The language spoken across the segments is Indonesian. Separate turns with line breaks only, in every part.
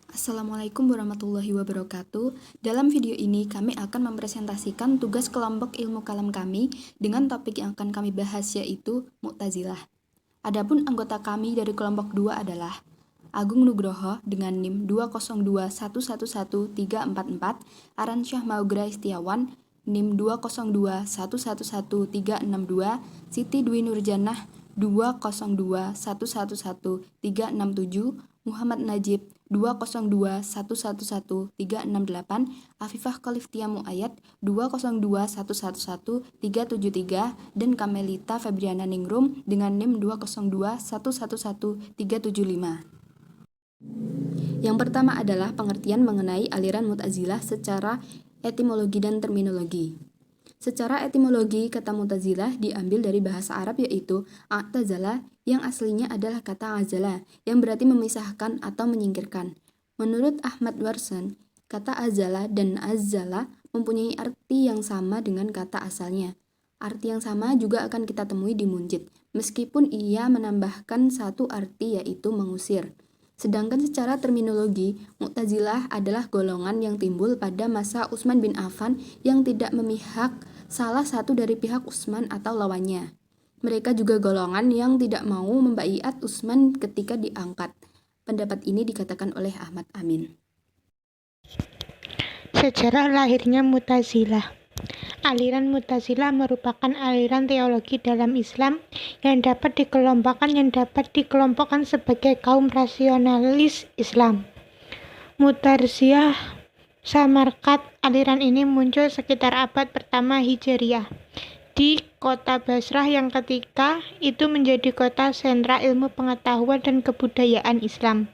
Assalamualaikum warahmatullahi wabarakatuh. Dalam video ini kami akan mempresentasikan tugas kelompok ilmu kalam kami dengan topik yang akan kami bahas yaitu Mu'tazilah. Adapun anggota kami dari kelompok 2 adalah Agung Nugroho dengan NIM 202111344, Aransyah Maugra Istiawan NIM 202111362, Siti Dwi Nurjanah 202111367, Muhammad Najib 202111368, Afifah Khaliftia Muayyad 202111373, dan Kamelita Febriana Ningrum dengan NIM 202111375. Yang pertama adalah pengertian mengenai aliran Mu'tazilah secara etimologi dan terminologi. Secara etimologi, kata Mu'tazilah diambil dari bahasa Arab yaitu a'tazala, yang aslinya adalah kata azala, yang berarti memisahkan atau menyingkirkan. Menurut Ahmad Warsan, kata azala dan azzala mempunyai arti yang sama dengan kata asalnya. Arti yang sama juga akan kita temui di Munjid, meskipun ia menambahkan satu arti yaitu mengusir. Sedangkan secara terminologi, Mu'tazilah adalah golongan yang timbul pada masa Utsman bin Affan yang tidak memihak salah satu dari pihak Utsman atau lawannya. Mereka juga golongan yang tidak mau membaiat Utsman ketika diangkat. Pendapat ini dikatakan oleh Ahmad Amin.
Sejarah lahirnya Mu'tazilah. Aliran Mu'tazilah merupakan aliran teologi dalam Islam yang dapat dikelompokkan sebagai kaum rasionalis Islam. Mu'tazilah Samarkand. Aliran ini muncul sekitar abad pertama Hijriyah di kota Basrah yang ketika itu menjadi kota sentra ilmu pengetahuan dan kebudayaan Islam.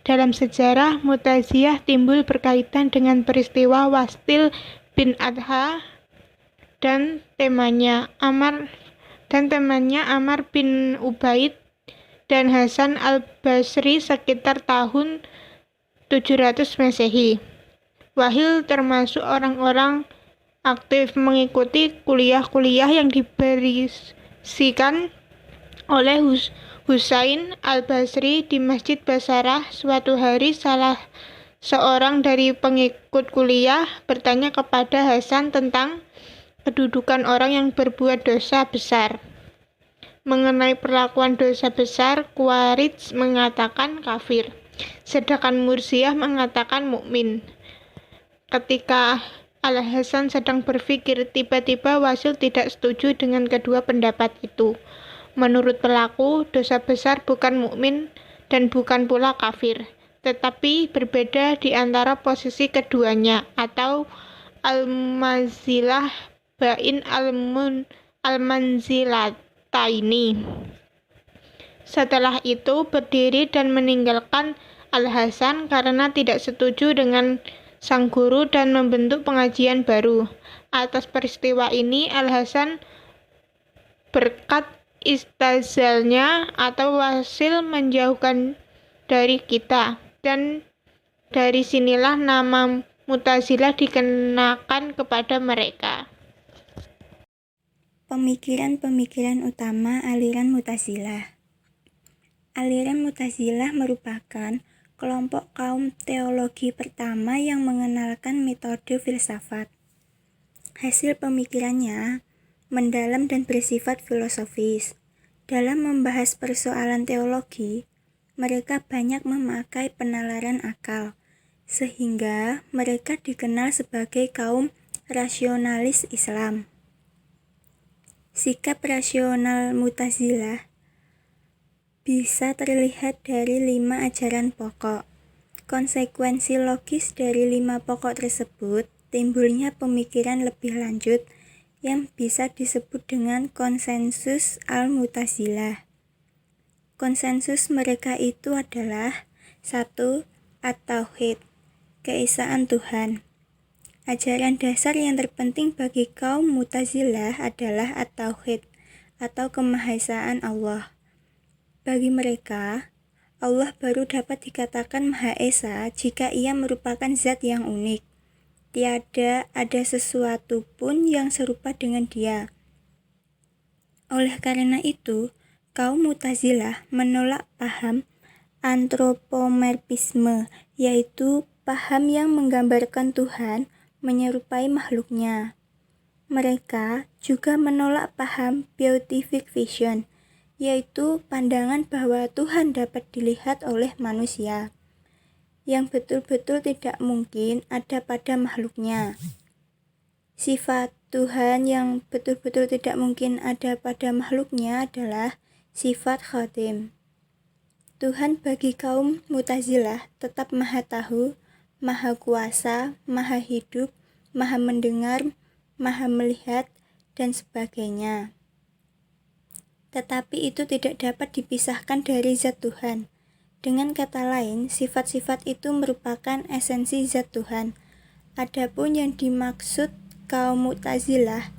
Dalam sejarah, Mu'tazilah timbul berkaitan dengan peristiwa Wastil bin Adha dan temannya Amr bin Ubaid dan Hasan al-Basri sekitar tahun 700 Masehi. Wahil termasuk orang-orang aktif mengikuti kuliah-kuliah yang diberisikan oleh Husain al-Basri di Masjid Basarah. Suatu hari salah seorang dari pengikut kuliah bertanya kepada Hasan tentang kedudukan orang yang berbuat dosa besar. Mengenai perlakuan dosa besar, Khawarij mengatakan kafir, sedangkan Mursiyah mengatakan mukmin. Ketika Al-Hasan sedang berpikir, tiba-tiba Wasil tidak setuju dengan kedua pendapat itu. Menurut pelaku, dosa besar bukan mukmin dan bukan pula kafir, tetapi berbeda di antara posisi keduanya, atau al-manzilah bain al-manzilataini. Setelah itu berdiri dan meninggalkan Al-Hasan karena tidak setuju dengan sang guru dan membentuk pengajian baru. Atas peristiwa ini Al-Hasan berkat istazalnya atau Wasil menjauhkan dari kita, dan dari sinilah nama Mu'tazilah dikenakan kepada mereka.
Pemikiran-pemikiran utama aliran Mu'tazilah. Aliran Mu'tazilah merupakan kelompok kaum teologi pertama yang mengenalkan metode filsafat. Hasil pemikirannya mendalam dan bersifat filosofis. Dalam membahas persoalan teologi, mereka banyak memakai penalaran akal, sehingga mereka dikenal sebagai kaum rasionalis Islam. Sikap rasional Mu'tazilah bisa terlihat dari 5 ajaran pokok. Konsekuensi logis dari 5 pokok tersebut timbulnya pemikiran lebih lanjut yang bisa disebut dengan konsensus al-Mu'tazilah. Konsensus mereka itu adalah 1. At-Tauhid, keesaan Tuhan. Ajaran dasar yang terpenting bagi kaum Mu'tazilah adalah At-Tauhid atau kemahaesaan Allah. Bagi mereka, Allah baru dapat dikatakan Maha Esa jika ia merupakan zat yang unik. Tiada ada sesuatu pun yang serupa dengan dia. Oleh karena itu, kaum Mu'tazilah menolak paham antropomorfisme, yaitu paham yang menggambarkan Tuhan menyerupai makhluknya. Mereka juga menolak paham beatific vision, yaitu pandangan bahwa Tuhan dapat dilihat oleh manusia, yang betul-betul tidak mungkin ada pada makhluknya. Sifat Tuhan yang betul-betul tidak mungkin ada pada makhluknya adalah sifat khotim. Tuhan bagi kaum Mu'tazilah tetap maha tahu, maha kuasa, maha hidup, maha mendengar, maha melihat, dan sebagainya. Tetapi itu tidak dapat dipisahkan dari zat Tuhan. Dengan kata lain, sifat-sifat itu merupakan esensi zat Tuhan. Adapun yang dimaksud kaum Mu'tazilah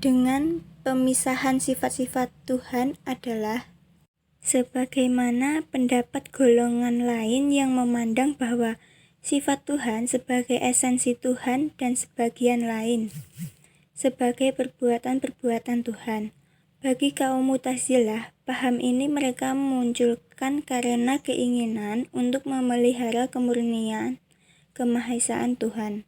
dengan pemisahan sifat-sifat Tuhan adalah sebagaimana pendapat golongan lain yang memandang bahwa sifat Tuhan sebagai esensi Tuhan dan sebagian lain sebagai perbuatan-perbuatan Tuhan. Bagi kaum Mu'tazilah, paham ini mereka munculkan karena keinginan untuk memelihara kemurnian kemahaesaan Tuhan.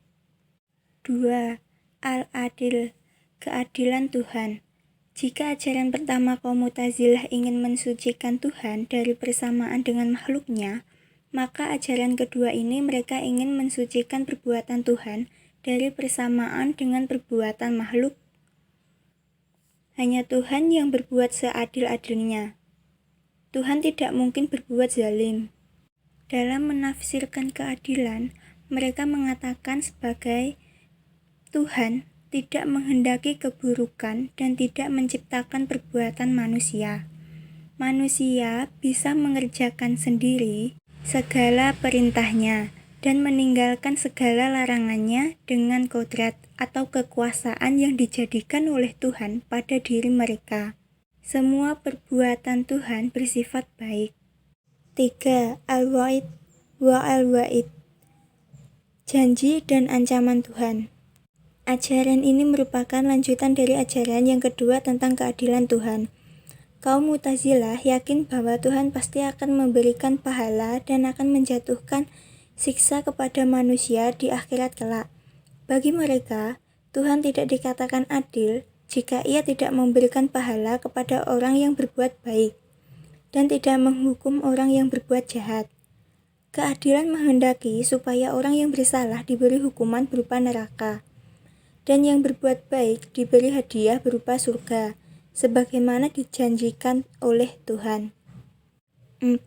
2. Al-Adil, keadilan Tuhan. Jika ajaran pertama kaum Mu'tazilah ingin mensucikan Tuhan dari persamaan dengan makhluknya, maka ajaran kedua ini mereka ingin mensucikan perbuatan Tuhan dari persamaan dengan perbuatan makhluk. Hanya Tuhan yang berbuat seadil-adilnya. Tuhan tidak mungkin berbuat zalim. Dalam menafsirkan keadilan, mereka mengatakan sebagai Tuhan tidak menghendaki keburukan dan tidak menciptakan perbuatan manusia. Manusia bisa mengerjakan sendiri segala perintahnya dan meninggalkan segala larangannya dengan kodrat atau kekuasaan yang dijadikan oleh Tuhan pada diri mereka. Semua perbuatan Tuhan bersifat baik. 3. Al-Wa'id wa al-Wa'id, janji dan ancaman Tuhan. Ajaran ini merupakan lanjutan dari ajaran yang kedua tentang keadilan Tuhan. Kaum Mu'tazilah yakin bahwa Tuhan pasti akan memberikan pahala dan akan menjatuhkan siksa kepada manusia di akhirat kelak. Bagi mereka, Tuhan tidak dikatakan adil jika Ia tidak memberikan pahala kepada orang yang berbuat baik dan tidak menghukum orang yang berbuat jahat. Keadilan menghendaki supaya orang yang bersalah diberi hukuman berupa neraka, dan yang berbuat baik diberi hadiah berupa surga, sebagaimana dijanjikan oleh Tuhan. 4.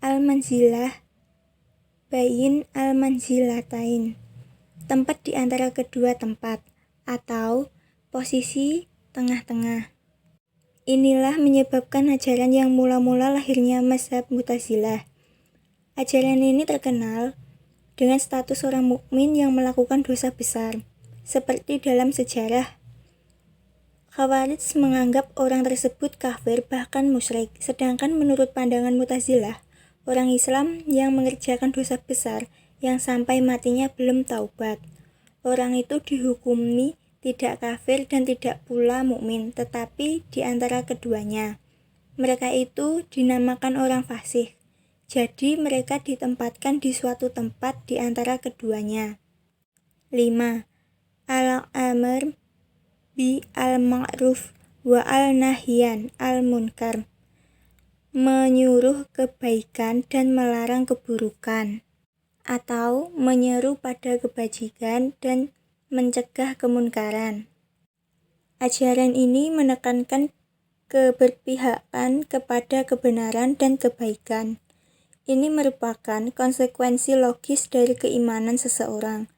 Al-Manzilah, bayin al-manzilatain, tempat di antara kedua tempat, atau posisi tengah-tengah. Inilah menyebabkan ajaran yang mula-mula lahirnya mazhab Mu'tazilah. Ajaran ini terkenal dengan status orang mukmin yang melakukan dosa besar. Seperti dalam sejarah, Khawarij menganggap orang tersebut kafir bahkan musyrik, sedangkan menurut pandangan Mu'tazilah, orang Islam yang mengerjakan dosa besar yang sampai matinya belum taubat, orang itu dihukumi tidak kafir dan tidak pula mukmin, tetapi di antara keduanya. Mereka itu dinamakan orang fasik, jadi mereka ditempatkan di suatu tempat di antara keduanya. 5. Al-amr bi al-ma'ruf wa al-nahyan al-munkar, menyuruh kebaikan dan melarang keburukan, atau menyeru pada kebajikan dan mencegah kemunkaran. Ajaran ini menekankan keberpihakan kepada kebenaran dan kebaikan. Ini merupakan konsekuensi logis dari keimanan seseorang.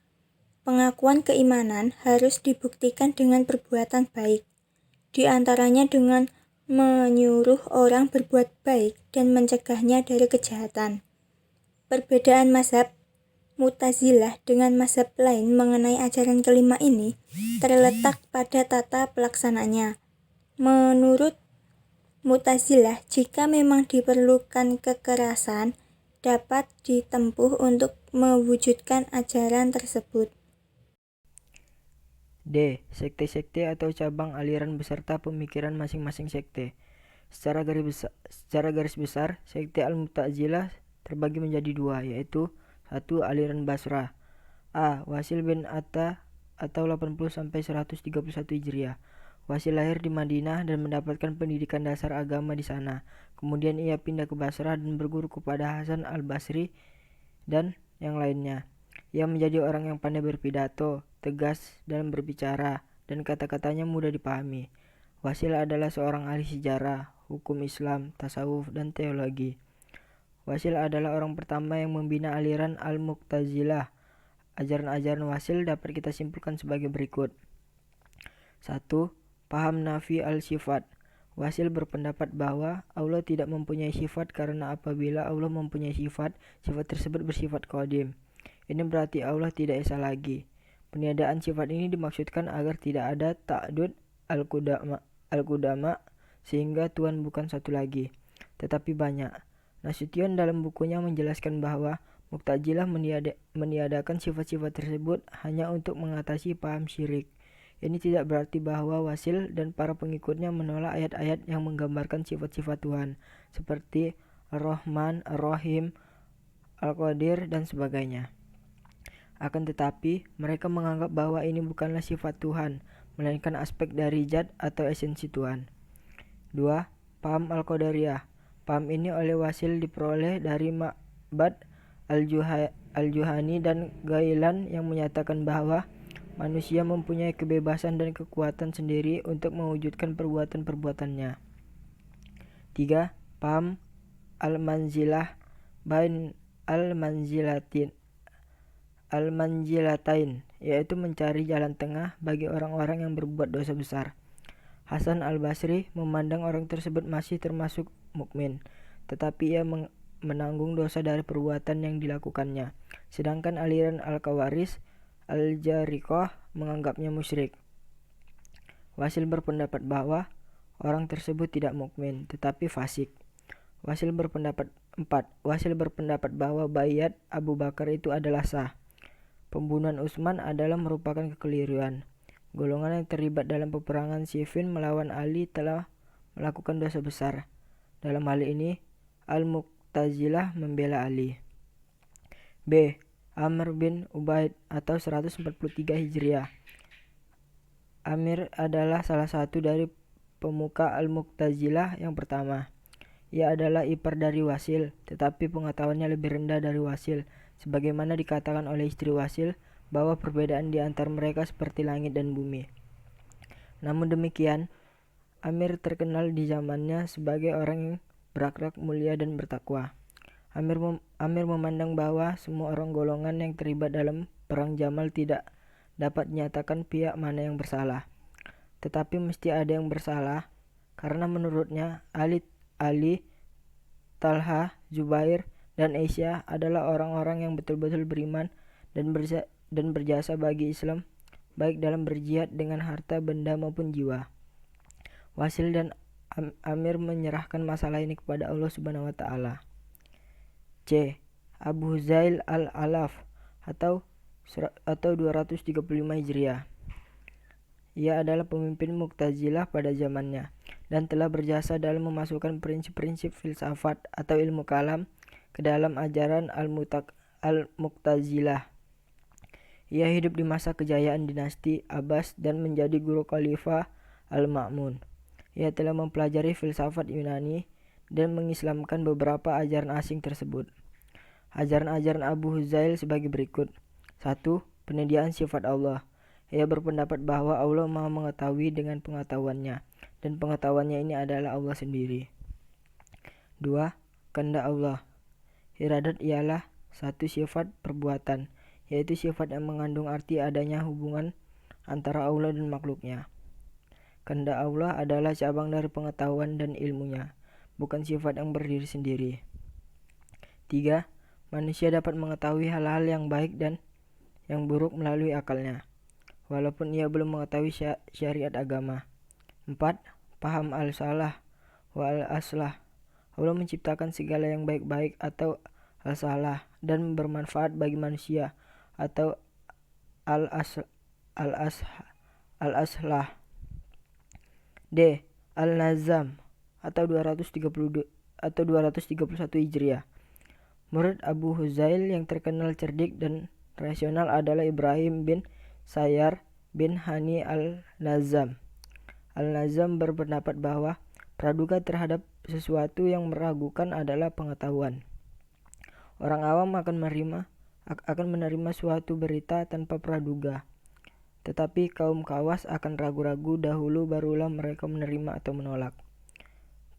Pengakuan keimanan harus dibuktikan dengan perbuatan baik, di antaranya dengan menyuruh orang berbuat baik dan mencegahnya dari kejahatan. Perbedaan mazhab Mu'tazilah dengan mazhab lain mengenai ajaran kelima ini terletak pada tata pelaksananya. Menurut Mu'tazilah, jika memang diperlukan kekerasan, dapat ditempuh untuk mewujudkan ajaran tersebut.
D. Sekte-sekte atau cabang aliran beserta pemikiran masing-masing sekte. Secara garis besar, sekte Al-Mu'tazilah terbagi menjadi dua, yaitu satu, aliran Basrah A. Wasil bin Atta atau 80-131 Hijriah. Wasil lahir di Madinah dan mendapatkan pendidikan dasar agama di sana. Kemudian ia pindah ke Basrah dan berguru kepada Hasan al-Basri dan yang lainnya. Ia menjadi orang yang pandai berpidato, tegas dalam berbicara, dan kata-katanya mudah dipahami. Wasil adalah seorang ahli sejarah, hukum Islam, tasawuf, dan teologi. Wasil adalah orang pertama yang membina aliran Al-Mu'tazilah. Ajaran-ajaran Wasil dapat kita simpulkan sebagai berikut. 1. Paham nafi al-sifat. Wasil berpendapat bahwa Allah tidak mempunyai sifat karena apabila Allah mempunyai sifat, sifat tersebut bersifat qadim. Ini berarti Allah tidak esa lagi. Peniadaan sifat ini dimaksudkan agar tidak ada ta'dud al-qudama sehingga Tuhan bukan satu lagi, tetapi banyak. Nasution dalam bukunya menjelaskan bahwa Mu'tazilah meniadakan sifat-sifat tersebut hanya untuk mengatasi paham syirik. Ini tidak berarti bahwa Wasil dan para pengikutnya menolak ayat-ayat yang menggambarkan sifat-sifat Tuhan, seperti Ar-Rahman, Ar-Rahim, Al-Qadir, dan sebagainya. Akan tetapi, mereka menganggap bahwa ini bukanlah sifat Tuhan, melainkan aspek dari zat atau esensi Tuhan. 2. Paham Al-Qadariyah. Paham ini oleh Wasil diperoleh dari Ma'bad Al-Juhani dan Gailan yang menyatakan bahwa manusia mempunyai kebebasan dan kekuatan sendiri untuk mewujudkan perbuatan-perbuatannya. 3. Paham Al-Manzilah bain Al-Manzilatain, yaitu mencari jalan tengah bagi orang-orang yang berbuat dosa besar. Hasan al-Basri memandang orang tersebut masih termasuk mukmin, tetapi ia menanggung dosa dari perbuatan yang dilakukannya. Sedangkan aliran Al-Khawaris Al-Jariqah menganggapnya musyrik. Wasil berpendapat bahwa orang tersebut tidak mukmin, tetapi fasik. Wasil berpendapat bahwa baiat Abu Bakar itu adalah sah. Pembunuhan Utsman adalah merupakan kekeliruan. Golongan yang terlibat dalam peperangan Siffin melawan Ali telah melakukan dosa besar. Dalam hal ini, Al-Mu'tazilah membela Ali. B. Amr bin Ubaid atau 143 Hijriah. Amir adalah salah satu dari pemuka Al-Mu'tazilah yang pertama. Ia adalah ipar dari Wasil, tetapi pengetahuannya lebih rendah dari Wasil, sebagaimana dikatakan oleh istri Wasil bahwa perbedaan di antara mereka seperti langit dan bumi. Namun demikian, Amir terkenal di zamannya sebagai orang yang berakhlak mulia dan bertakwa. Amir memandang bahwa semua orang golongan yang terlibat dalam perang Jamal tidak dapat dinyatakan pihak mana yang bersalah, tetapi mesti ada yang bersalah, karena menurutnya Ali, Talha, Zubair, dan Aisyah adalah orang-orang yang betul-betul beriman dan berjasa bagi Islam, baik dalam berjihad dengan harta, benda maupun jiwa. Wasil dan Amir menyerahkan masalah ini kepada Allah Subhanahu wa taala. C. Abu Zail al-Alaf atau 235 Hijriah. Ia adalah pemimpin Mu'tazilah pada zamannya dan telah berjasa dalam memasukkan prinsip-prinsip filsafat atau ilmu kalam ke dalam ajaran Al-Mu'tazilah. Ia hidup di masa kejayaan dinasti Abbas dan menjadi guru Khalifah Al-Ma'mun. Ia telah mempelajari filsafat Yunani dan mengislamkan beberapa ajaran asing tersebut. Ajaran-ajaran Abu Zail sebagai berikut. 1. Penyediaan sifat Allah. Ia berpendapat bahwa Allah Maha mengetahui dengan pengetahuannya, dan pengetahuannya ini adalah Allah sendiri. 2. Kehendak Allah. Iradat ialah satu sifat perbuatan, yaitu sifat yang mengandung arti adanya hubungan antara Allah dan makhluknya. Kehendak Allah adalah cabang dari pengetahuan dan ilmunya, bukan sifat yang berdiri sendiri. 3. Manusia dapat mengetahui hal-hal yang baik dan yang buruk melalui akalnya, walaupun ia belum mengetahui syariat agama. 4. Paham al-salah wa al-aslah. Allah menciptakan segala yang baik-baik atau al-salah dan bermanfaat bagi manusia atau al-aslah. D. Al-nazam atau 231 Hijriah. Murid Abu Huzail yang terkenal cerdik dan rasional adalah Ibrahim bin Sayyar bin Hani al-Nazam. Al-Nazam berpendapat bahwa praduga terhadap sesuatu yang meragukan adalah pengetahuan. Orang awam akan menerima suatu berita tanpa praduga, tetapi kaum khawas akan ragu-ragu dahulu barulah mereka menerima atau menolak.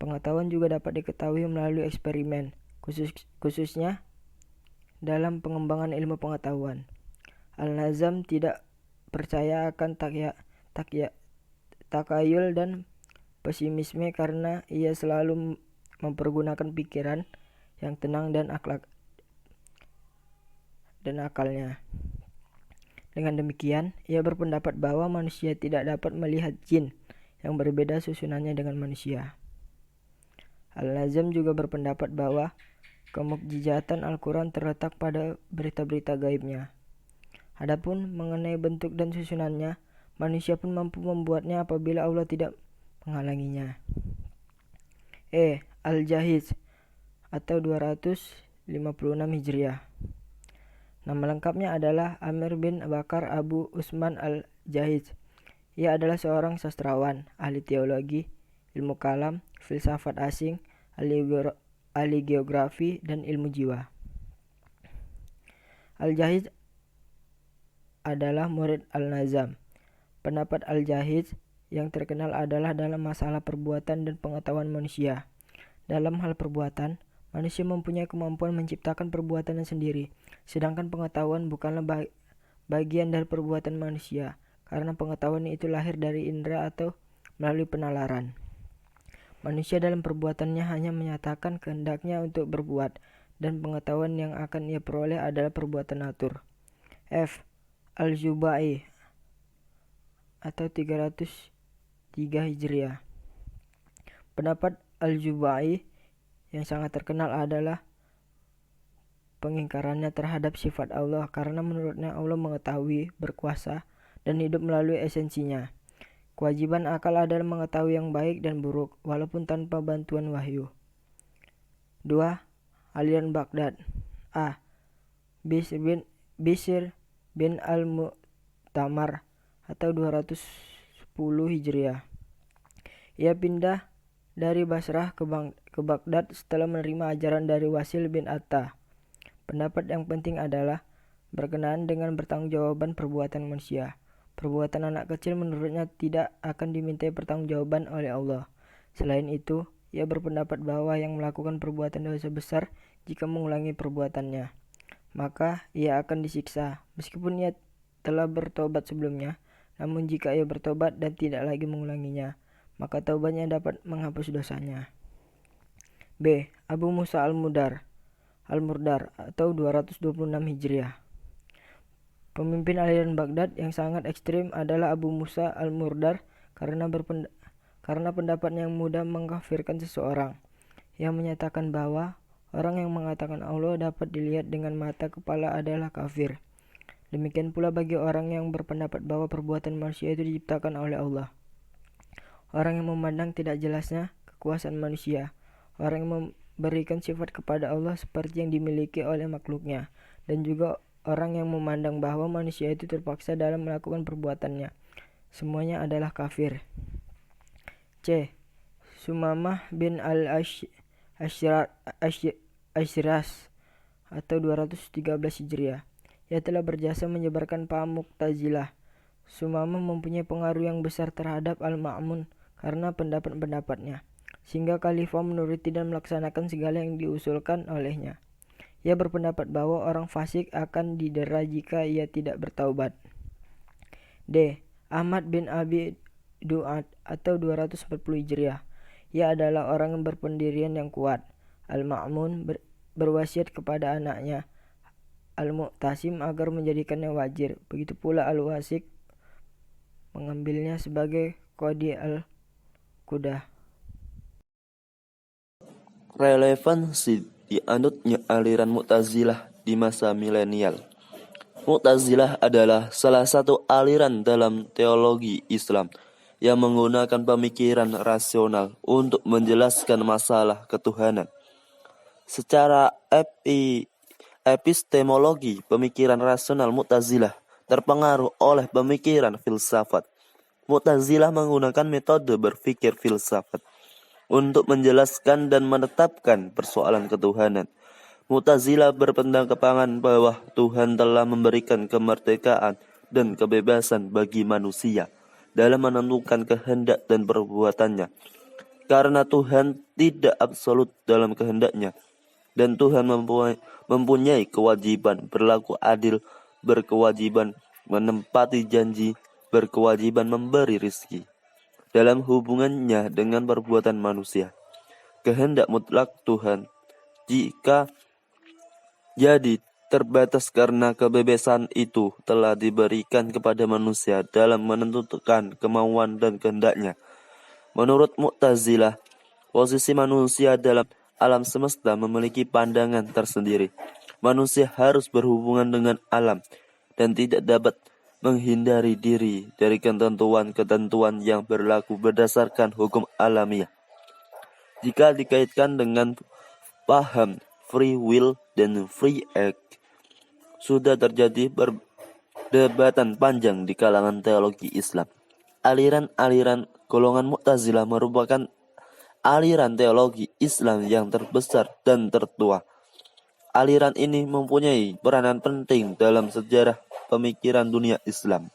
Pengetahuan juga dapat diketahui melalui eksperimen, khususnya dalam pengembangan ilmu pengetahuan. Al-Nazam tidak percaya akan takayul dan pesimisme karena ia selalu mempergunakan pikiran yang tenang dan akalnya. Dengan demikian, ia berpendapat bahwa manusia tidak dapat melihat jin yang berbeda susunannya dengan manusia. Al-Nazam juga berpendapat bahwa kemukjizatan Al-Quran terletak pada berita-berita gaibnya. Adapun mengenai bentuk dan susunannya, manusia pun mampu membuatnya apabila Allah tidak menghalanginya. Al-Jahiz atau 256 Hijriah. Nama lengkapnya adalah Amir bin Bakar Abu Usman al-Jahiz. Ia adalah seorang sastrawan, ahli teologi, ilmu kalam, filsafat asing, ahli geografi, dan ilmu jiwa. Al-Jahiz adalah murid Al-Nazam. Pendapat Al-Jahiz yang terkenal adalah dalam masalah perbuatan dan pengetahuan manusia. Dalam hal perbuatan, manusia mempunyai kemampuan menciptakan perbuatannya sendiri, sedangkan pengetahuan bukanlah bagian dari perbuatan manusia, karena pengetahuan itu lahir dari indera atau melalui penalaran. Manusia dalam perbuatannya hanya menyatakan kehendaknya untuk berbuat, dan pengetahuan yang akan ia peroleh adalah perbuatan natur. Al-Jubai atau 303 Hijriah. Pendapat Al-Jubai yang sangat terkenal adalah pengingkarannya terhadap sifat Allah, karena menurutnya Allah mengetahui, berkuasa, dan hidup melalui esensinya. Kewajiban akal adalah mengetahui yang baik dan buruk, walaupun tanpa bantuan wahyu. 2. Aliran Baghdad. Bishr bin al-Mu'tamar atau 210 Hijriah. Ia pindah dari Basrah ke Baghdad setelah menerima ajaran dari Wasil bin Atta. Pendapat yang penting adalah berkenaan dengan pertanggungjawaban perbuatan manusia. Perbuatan anak kecil menurutnya tidak akan dimintai pertanggungjawaban oleh Allah. Selain itu, ia berpendapat bahwa yang melakukan perbuatan dosa besar jika mengulangi perbuatannya, maka ia akan disiksa meskipun ia telah bertobat sebelumnya. Namun jika ia bertobat dan tidak lagi mengulanginya, maka taubatnya dapat menghapus dosanya. Abu Musa al-Murdar atau 226 Hijriah. Pemimpin aliran Baghdad yang sangat ekstrim adalah Abu Musa al-Murdar karena pendapatnya yang mudah mengkafirkan seseorang. Ia menyatakan bahwa orang yang mengatakan Allah dapat dilihat dengan mata kepala adalah kafir. Demikian pula bagi orang yang berpendapat bahwa perbuatan manusia itu diciptakan oleh Allah. Orang yang memandang tidak jelasnya kekuasaan manusia. Orang yang memberikan sifat kepada Allah seperti yang dimiliki oleh makhluknya. Dan juga orang yang memandang bahwa manusia itu terpaksa dalam melakukan perbuatannya. Semuanya adalah kafir. Sumamah bin al-Ashras atau 213 Hijriah. Ia telah berjasa menyebarkan paham Mu'tazilah. Sumamah mempunyai pengaruh yang besar terhadap Al-Ma'mun karena pendapat-pendapatnya, sehingga khalifah menuruti dan melaksanakan segala yang diusulkan olehnya. Ia berpendapat bahwa orang fasik akan didera jika ia tidak bertaubat. Ahmad bin Abi Du'ad atau 240 Hijriah. Ia adalah orang yang berpendirian yang kuat. Al-Ma'mun berwasiat kepada anaknya Al-Mu'tasim agar menjadikannya wazir. Begitu pula Al-Wasik mengambilnya sebagai qadi al-Qudah.
Relevansi dianutnya aliran Mu'tazilah di masa milenial. Mu'tazilah adalah salah satu aliran dalam teologi Islam yang menggunakan pemikiran rasional untuk menjelaskan masalah ketuhanan. Secara epistemologi, pemikiran rasional Mu'tazilah terpengaruh oleh pemikiran filsafat. Mu'tazilah menggunakan metode berpikir filsafat untuk menjelaskan dan menetapkan persoalan ketuhanan. Mu'tazilah berpendapat bahwa Tuhan telah memberikan kemerdekaan dan kebebasan bagi manusia dalam menentukan kehendak dan perbuatannya. Karena Tuhan tidak absolut dalam kehendaknya, dan Tuhan mempunyai kewajiban berlaku adil, berkewajiban menempati janji, berkewajiban memberi rizki dalam hubungannya dengan perbuatan manusia. Kehendak mutlak Tuhan jika jadi terbatas karena kebebasan itu telah diberikan kepada manusia dalam menentukan kemauan dan kehendaknya. Menurut Mu'tazilah, posisi manusia dalam alam semesta memiliki pandangan tersendiri. Manusia harus berhubungan dengan alam dan tidak dapat menghindari diri dari ketentuan-ketentuan yang berlaku berdasarkan hukum alamiah. Jika dikaitkan dengan paham free will dan free act, sudah terjadi perdebatan panjang di kalangan teologi Islam. Aliran-aliran golongan Mu'tazilah merupakan aliran teologi Islam yang terbesar dan tertua. Aliran ini mempunyai peranan penting dalam sejarah pemikiran dunia Islam.